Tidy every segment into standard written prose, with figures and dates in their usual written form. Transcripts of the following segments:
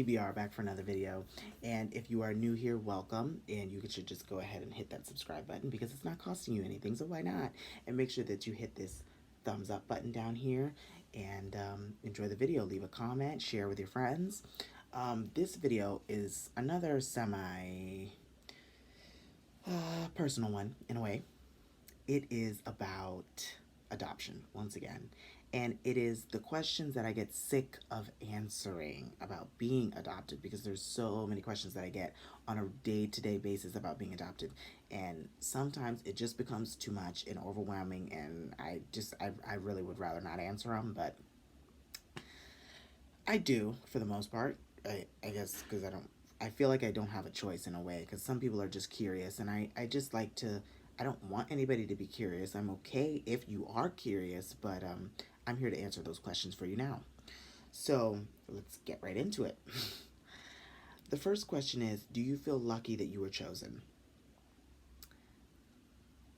BR back for another video. And if you are new here, welcome. And you should just go ahead and hit that subscribe button because it's not costing you anything. So why not? And make sure that you hit this thumbs up button down here and enjoy the video. Leave a comment, share with your friends. This video is another semi personal one in a way. It is about adoption once again. And it is the questions that I get sick of answering about being adopted because there's so many questions that I get on a day-to-day basis about being adopted. And sometimes it just becomes too much and overwhelming, and I really would rather not answer them, but I do for the most part. I guess because I feel like I don't have a choice in a way because some people are just curious, and I just like to, I don't want anybody to be curious. I'm okay if you are curious, but I'm here to answer those questions for you now. So let's get right into it. The first question is, do you feel lucky that you were chosen?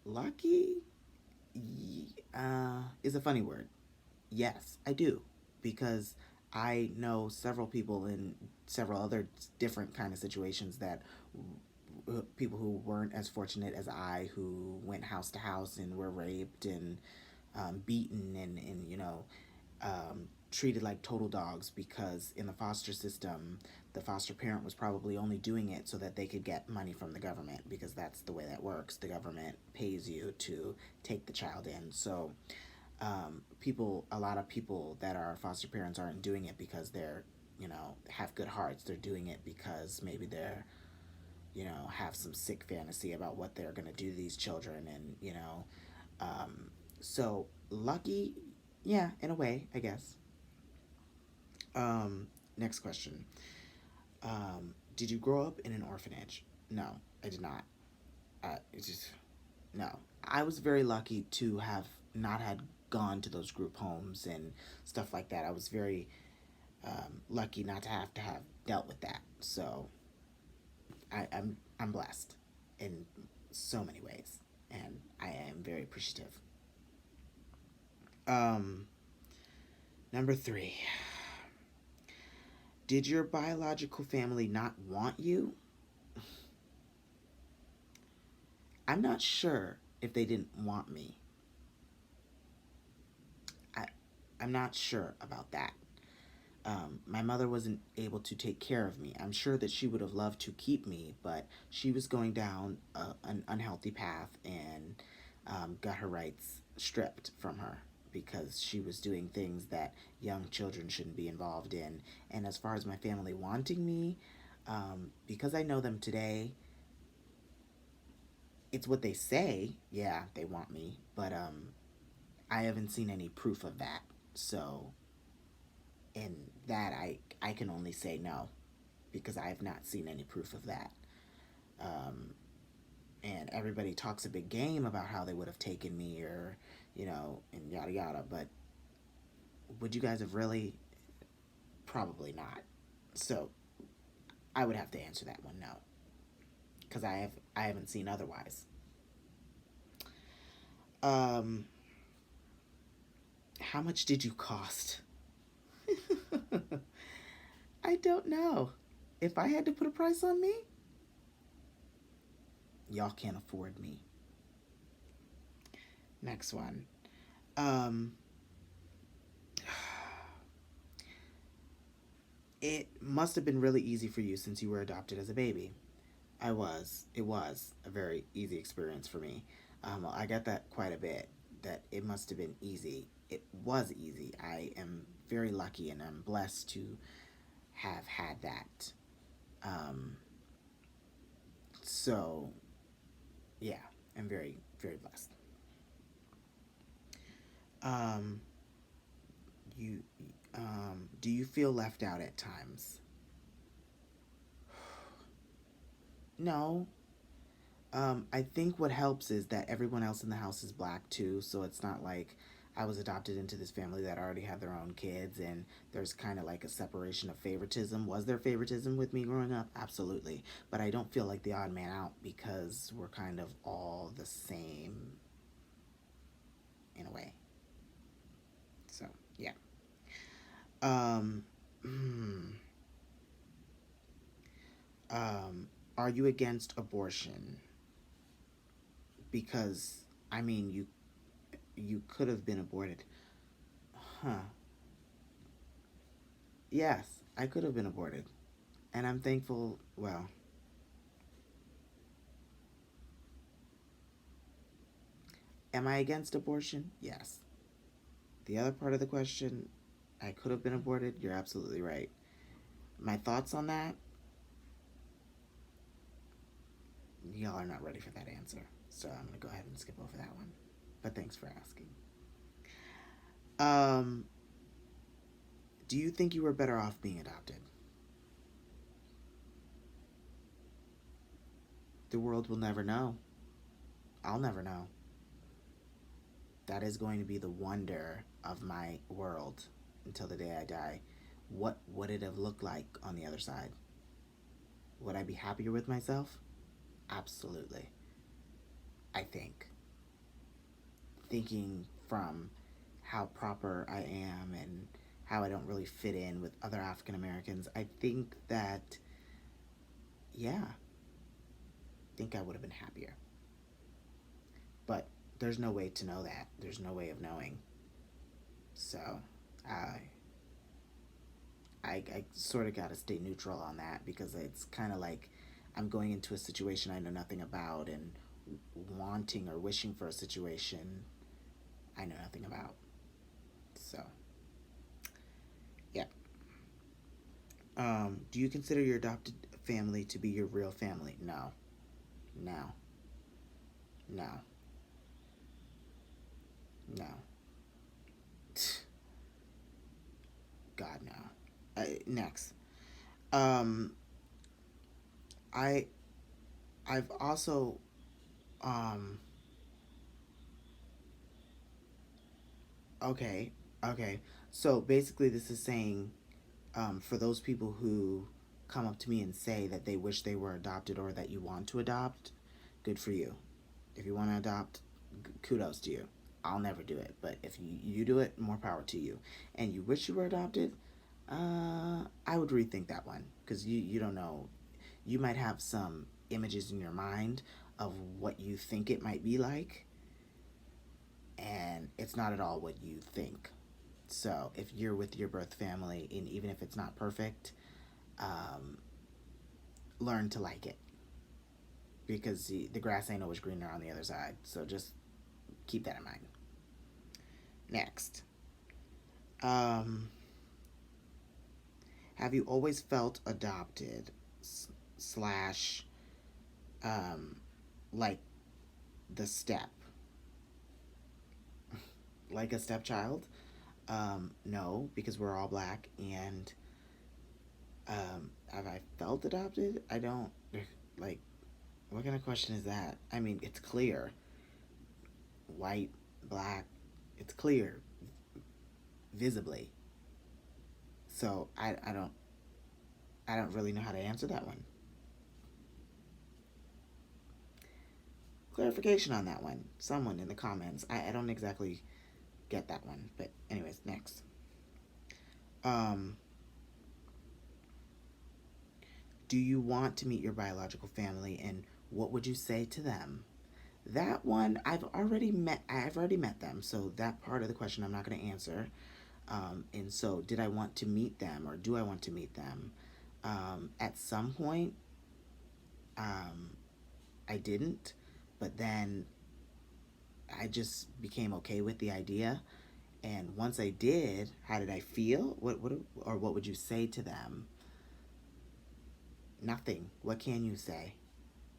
Lucky is a funny word. Yes, I do, because I know several people in several other different kind of situations that people who weren't as fortunate as I, who went house to house and were raped and beaten and treated like total dogs because in the foster system, the foster parent was probably only doing it so that they could get money from the government because that's the way that works. The government pays you to take the child in. So a lot of people that are foster parents aren't doing it because they're, have good hearts. They're doing it because maybe they're, have some sick fantasy about what they're going to do to these children. And, so lucky, yeah, in a way, I guess. Next question. Did you grow up in an orphanage? No, I did not. It's just, no. I was very lucky to have not had gone to those group homes and stuff like that. I was very lucky not to have dealt with that. So I'm blessed in so many ways, and I am very appreciative. Um, Number three. Did your biological family not want you? I'm not sure if they didn't want me. I, I'm not sure about that. My mother wasn't able to take care of me. I'm sure that she would have loved to keep me, but she was going down an unhealthy path and got her rights stripped from her because she was doing things that young children shouldn't be involved in. And as far as my family wanting me, because I know them today, it's what they say. Yeah, they want me, but I haven't seen any proof of that. So, in that, I can only say no because I have not seen any proof of that. Um, and everybody talks a big game about how they would have taken me or, and yada yada. But would you guys have really? Probably not. So I would have to answer that one no, because I haven't seen otherwise. Um, how much did you cost? I don't know. If I had to put a price on me, y'all can't afford me. Next one. Um, it must have been really easy for you since you were adopted as a baby. I was. It was a very easy experience for me. I got that quite a bit. That it must have been easy. It was easy. I am very lucky and I'm blessed to have had that. Um, so, yeah, I'm very, very blessed. Um, you, do you feel left out at times? No. I think what helps is that everyone else in the house is black too, so it's not like I was adopted into this family that already had their own kids, and there's kind of like a separation of favoritism. Was there favoritism with me growing up? Absolutely. But I don't feel like the odd man out because we're kind of all the same in a way. So, yeah. Um, hmm. Um, are you against abortion? Because I mean, you could have been aborted. Huh. Yes, I could have been aborted. And I'm thankful, well, am I against abortion? Yes. The other part of the question, I could have been aborted. You're absolutely right. My thoughts on that, y'all are not ready for that answer. So I'm going to go ahead and skip over that one. But thanks for asking. Um, do you think you were better off being adopted? The world will never know. I'll never know. That is going to be the wonder of my world until the day I die. What would it have looked like on the other side? Would I be happier with myself? Absolutely. I think. Thinking from how proper I am and how I don't really fit in with other African Americans, I think that, yeah, I think I would have been happier. But there's no way to know that. There's no way of knowing. So I I sort of got to stay neutral on that because it's kind of like I'm going into a situation I know nothing about and wanting or wishing for a situation I know nothing about. So, yeah. Do you consider your adopted family to be your real family? No. No. No. No. God, no. Next. Um, I I've also um okay, okay. So basically this is saying for those people who come up to me and say that they wish they were adopted or that you want to adopt, good for you. If you want to adopt, kudos to you. I'll never do it, but if you do it, more power to you. And you wish you were adopted, I would rethink that one because you don't know. You might have some images in your mind of what you think it might be like, and it's not at all what you think. So if you're with your birth family, and even if it's not perfect, um, learn to like it because the grass ain't always greener on the other side. So just keep that in mind. Next, um, have you always felt adopted slash um, like the step, like a stepchild? No, because we're all black, and have I felt adopted? I don't like. What kind of question is that? I mean, it's clear. White, black, it's clear visibly. So I don't really know how to answer that one. Clarification on that one. Someone in the comments. I don't exactly get that one. But anyways, next. Um, do you want to meet your biological family and what would you say to them? That one I've already met them, so that part of the question I'm not going to answer. And so, did I want to meet them or do I want to meet them? At some point, um, I didn't, but then I just became okay with the idea. And once I did, how did I feel? What would you say to them? Nothing. What can you say?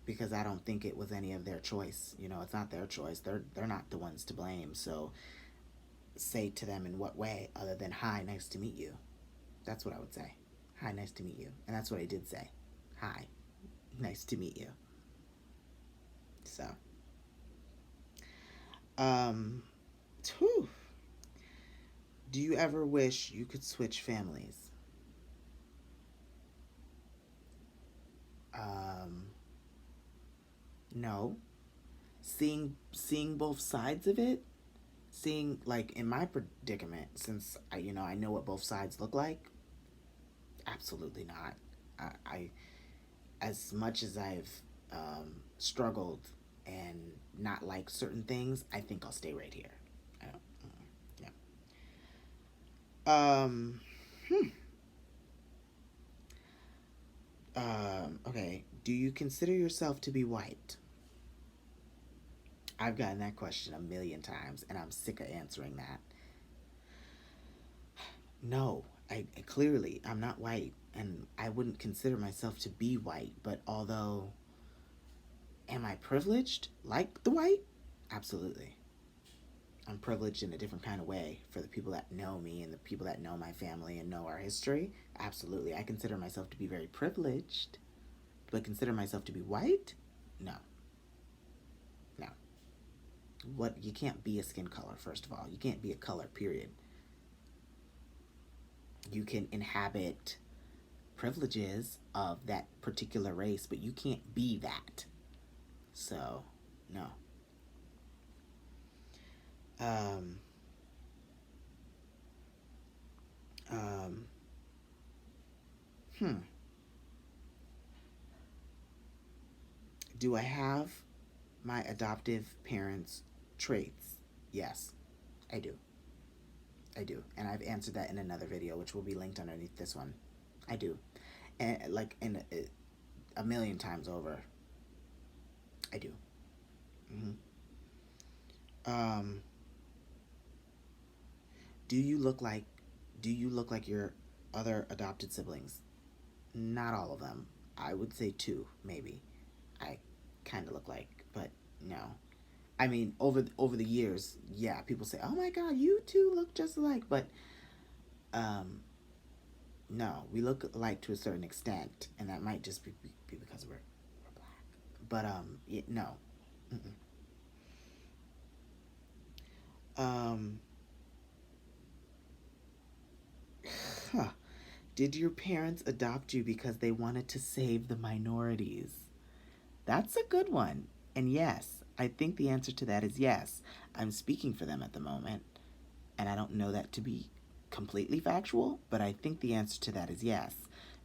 Because I don't think it was any of their choice. You know, it's not their choice. They're not the ones to blame. So say to them in what way other than hi, nice to meet you. That's what I would say. Hi, nice to meet you. And that's what I did say. Hi, nice to meet you. So, um, whew. Do you ever wish you could switch families? Um, no. Seeing both sides of it, seeing like in my predicament, since I know what both sides look like. Absolutely not. I as much as I've struggled and not like certain things, I think I'll stay right here. I don't, yeah. Hmm. Okay. Do you consider yourself to be white? I've gotten that question a million times, and I'm sick of answering that. No, clearly I'm not white, and I wouldn't consider myself to be white. But although, am I privileged like the white? Absolutely. I'm privileged in a different kind of way for the people that know me and the people that know my family and know our history. Absolutely. I consider myself to be very privileged, but consider myself to be white? No. No. What, you can't be a skin color, first of all. You can't be a color, period. You can inhabit privileges of that particular race, but you can't be that. So, no. Um, um, hmm. Do I have my adoptive parents' traits? Yes, I do. I do. And I've answered that in another video, which will be linked underneath this one. I do. And like in a million times over, I do. Hmm. Um, do you look like do you look like your other adopted siblings? Not all of them. I would say two, maybe. I kind of look like, but no. I mean, over the years, yeah, people say, "Oh my God, you two look just alike," but um, no, we look alike to a certain extent, and that might just be because we're black. But no. Mm-mm. Um, huh. Did your parents adopt you because they wanted to save the minorities? That's a good one. And yes, I think the answer to that is yes. I'm speaking for them at the moment, and I don't know that to be completely factual, but I think the answer to that is yes,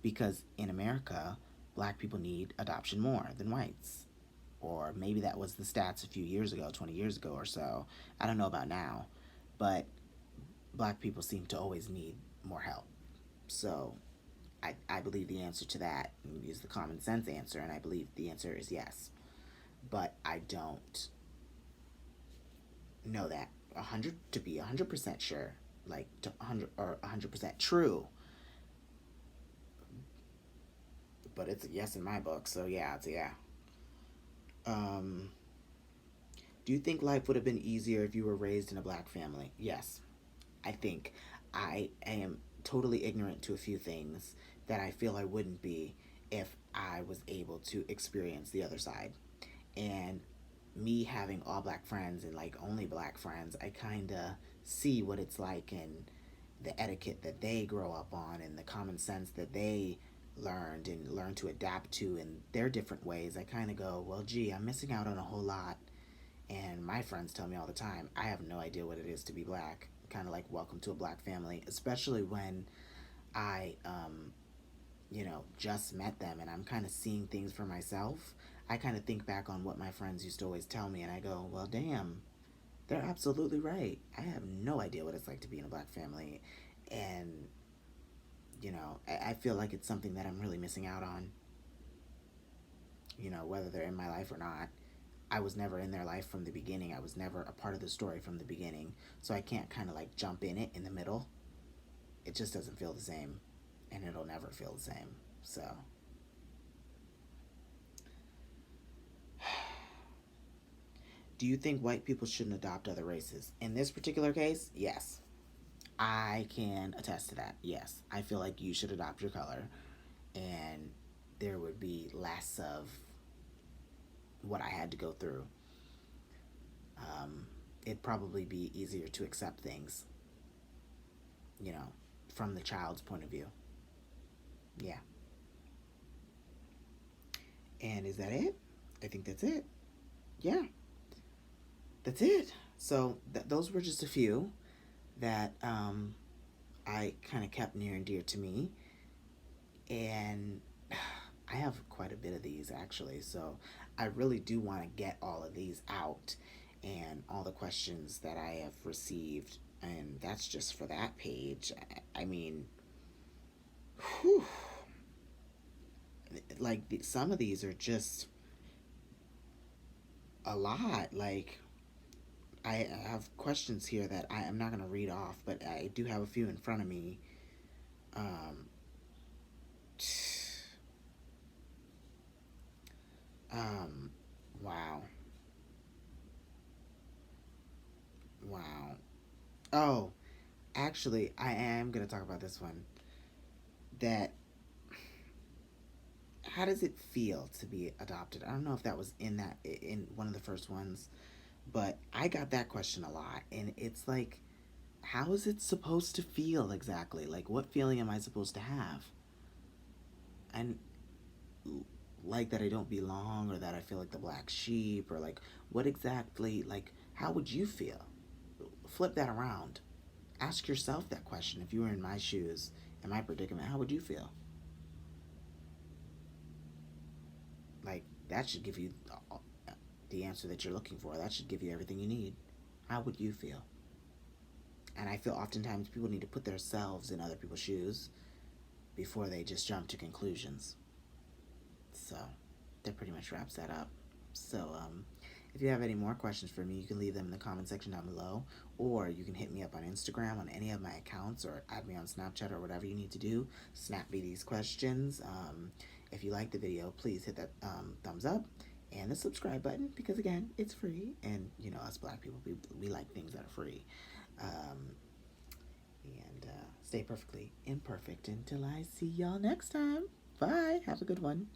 because in America, black people need adoption more than whites. Or maybe that was the stats a few years ago, 20 years ago or so. I don't know about now, but black people seem to always need more help. So I believe the answer to that is the common sense answer, and I believe the answer is yes. But I don't know that 100 to be 100% sure, like to 100 or 100% true. But it's a yes in my book, so yeah, it's a yeah. Um, do you think life would have been easier if you were raised in a black family? Yes, I think. I am totally ignorant to a few things that I feel I wouldn't be if I was able to experience the other side. And me having all black friends and like only black friends, I kind of see what it's like and the etiquette that they grow up on and the common sense that they learned and learn to adapt to in their different ways. I kind of go, well, gee, I'm missing out on a whole lot. And my friends tell me all the time, I have no idea what it is to be black. Kind of like welcome to a black family, especially when I, just met them and I'm kind of seeing things for myself. I kind of think back on what my friends used to always tell me, and I go, well, damn, they're absolutely right. I have no idea what it's like to be in a black family. And, I feel like it's something that I'm really missing out on, whether they're in my life or not. I was never in their life from the beginning. I was never a part of the story from the beginning. So I can't kind of like jump in it in the middle. It just doesn't feel the same. And it'll never feel the same. So, do you think white people shouldn't adopt other races? In this particular case, yes. I can attest to that. Yes. I feel like you should adopt your color and there would be less of what I had to go through. It'd probably be easier to accept things, you know, from the child's point of view. Yeah. And is that it? I think that's it. Yeah, that's it. So those were just a few that I kind of kept near and dear to me. And I have quite a bit of these actually, so I really do want to get all of these out and all the questions that I have received, and that's just for that page. I mean, whew, like some of these are just a lot. Like I have questions here that I am not going to read off, but I do have a few in front of me. Um, um, wow, wow. Oh, actually, I am going to talk about this one. That how does it feel to be adopted? I don't know if that was in one of the first ones, but I got that question a lot, and it's like, how is it supposed to feel exactly? Like, what feeling am I supposed to have? And like that I don't belong, or that I feel like the black sheep, or like what exactly? Like, how would you feel? Flip that around. Ask yourself that question. If you were in my shoes, in my predicament, how would you feel? Like that should give you the answer that you're looking for. That should give you everything you need. How would you feel? And I feel oftentimes people need to put themselves in other people's shoes before they just jump to conclusions. So that pretty much wraps that up. So if you have any more questions for me, you can leave them in the comment section down below, or you can hit me up on Instagram on any of my accounts, or add me on Snapchat, or whatever you need to do. Snap me these questions. If you like the video, please hit that thumbs up and the subscribe button, because again, it's free, and you know us black people, we like things that are free. Um, and stay perfectly imperfect until I see y'all next time. Bye. Have a good one.